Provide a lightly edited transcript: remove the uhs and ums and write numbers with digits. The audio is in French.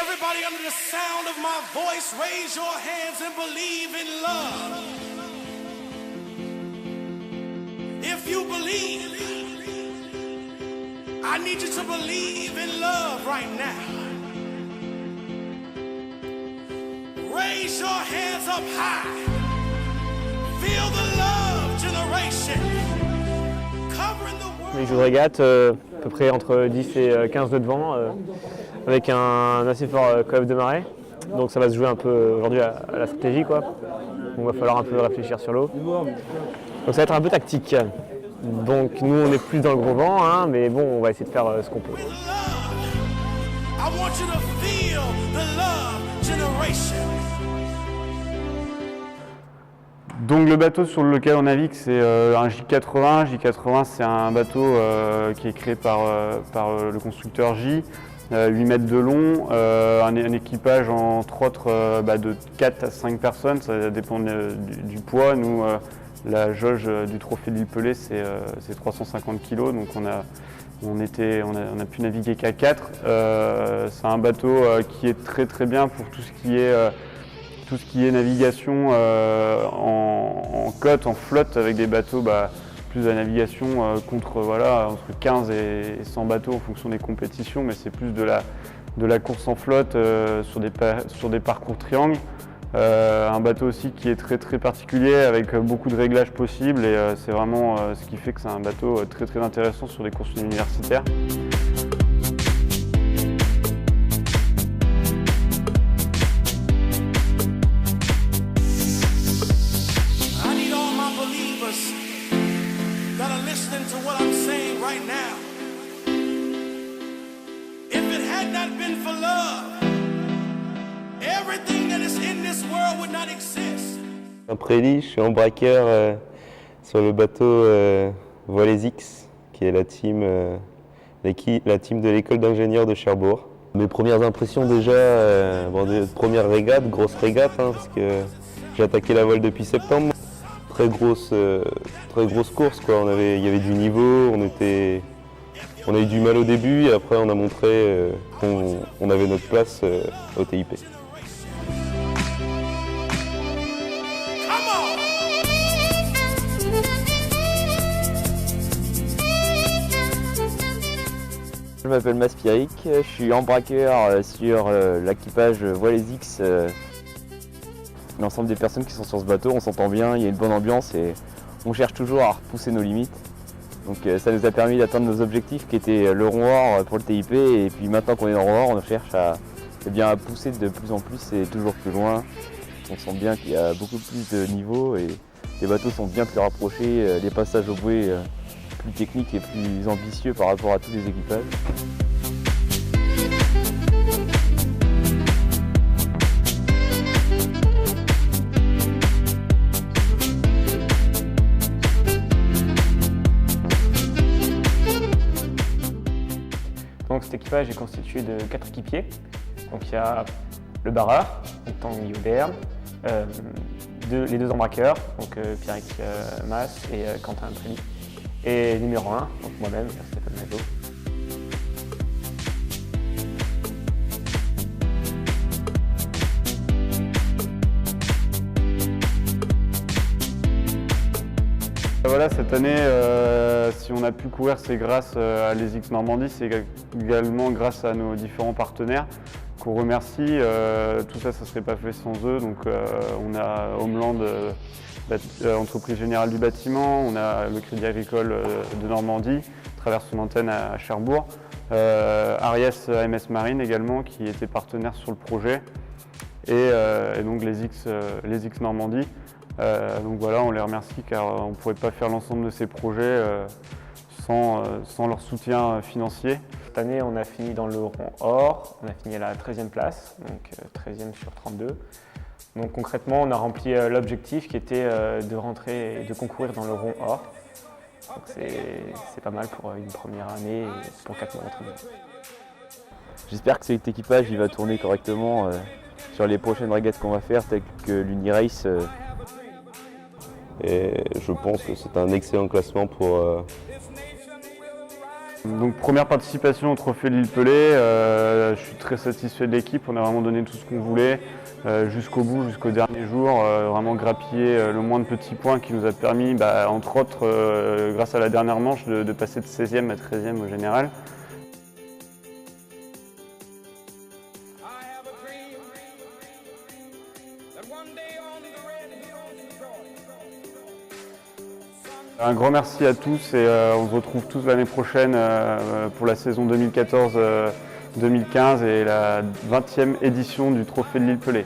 Everybody under the sound of my voice, raise your hands and believe in love. If you believe, I need you to believe in love right now. Raise your hands up high. Feel the love generation covering the world. Les jeux de régate, à peu près entre 10 et 15 nœuds de vent, avec un assez fort coef de marée. Donc ça va se jouer un peu aujourd'hui à la stratégie, quoi. Donc il va falloir un peu réfléchir sur l'eau. Donc ça va être un peu tactique. Donc nous on est plus dans le gros vent, hein, mais bon on va essayer de faire ce qu'on peut. Donc le bateau sur lequel on navigue, c'est un J80. J80, c'est un bateau qui est créé par le constructeur J, 8 mètres de long, un équipage entre autres de 4 à 5 personnes, ça dépend du poids. Nous, la jauge du trophée de l'île Pelée, c'est 350 kg, donc on a pu naviguer qu'à 4. C'est un bateau qui est très très bien pour tout ce qui est navigation en côte, en flotte, avec des bateaux plus à navigation entre 15 et 100 bateaux en fonction des compétitions, mais c'est plus de la course en flotte sur des parcours triangles. Un bateau aussi qui est très très particulier avec beaucoup de réglages possibles et c'est vraiment ce qui fait que c'est un bateau très très intéressant sur les courses universitaires. Après je suis embraqueur sur le bateau Voiles X, qui est la team de l'école d'ingénieurs de Cherbourg. Mes premières impressions déjà, première régate, grosse régate, hein, parce que j'ai attaqué la voile depuis septembre. Très grosse course, quoi. Il y avait du niveau, on a eu du mal au début et après on a montré qu'on avait notre place au TIP. Je m'appelle Maspiric, je suis embraqueur sur l'équipage Voiles X. L'ensemble des personnes qui sont sur ce bateau, on s'entend bien, il y a une bonne ambiance et on cherche toujours à repousser nos limites. Donc ça nous a permis d'atteindre nos objectifs qui étaient le rond or pour le TIP, et puis maintenant qu'on est dans le rond or, on cherche à pousser de plus en plus et toujours plus loin. On sent bien qu'il y a beaucoup plus de niveau et les bateaux sont bien plus rapprochés, les passages aux bouées plus techniques et plus ambitieux par rapport à tous les équipages. Donc cet équipage est constitué de 4 équipiers. Donc il y a le barreur, Tanguy Auderne, les 2 embraqueurs, donc Pierrick Mas et Quentin Prémy. Et numéro 1, donc moi-même, Stéphane Nago. Voilà, cette année, si on a pu courir, c'est grâce à Les X Normandie, c'est également grâce à nos différents partenaires qu'on remercie. Tout ça, ça ne serait pas fait sans eux. Donc, on a Homeland, entreprise générale du bâtiment, on a le Crédit Agricole de Normandie, à travers son antenne à Cherbourg, Ariès AMS Marine également, qui était partenaire sur le projet, et donc les X Normandie. Donc voilà, on les remercie car on ne pourrait pas faire l'ensemble de ces projets sans leur soutien financier. Cette année, on a fini dans le rond or, on a fini à la 13e place, donc 13e sur 32. Donc concrètement, on a rempli l'objectif qui était de rentrer et de concourir dans le rond or. Donc c'est pas mal pour une première année et pour 4 mois d'entraînement. J'espère que cet équipage il va tourner correctement sur les prochaines régates qu'on va faire, telles que l'Unirace. Et je pense que c'est un excellent classement pour Donc première participation au Trophée de Lille-Pelé, je suis très satisfait de l'équipe, on a vraiment donné tout ce qu'on voulait jusqu'au bout, jusqu'au dernier jour, vraiment grappiller le moins de petits points qui nous a permis, entre autres, grâce à la dernière manche, de passer de 16e à 13e au général. Un grand merci à tous et on se retrouve tous l'année prochaine pour la saison 2014-2015 et la 20e édition du Trophée de Lille-Pelé.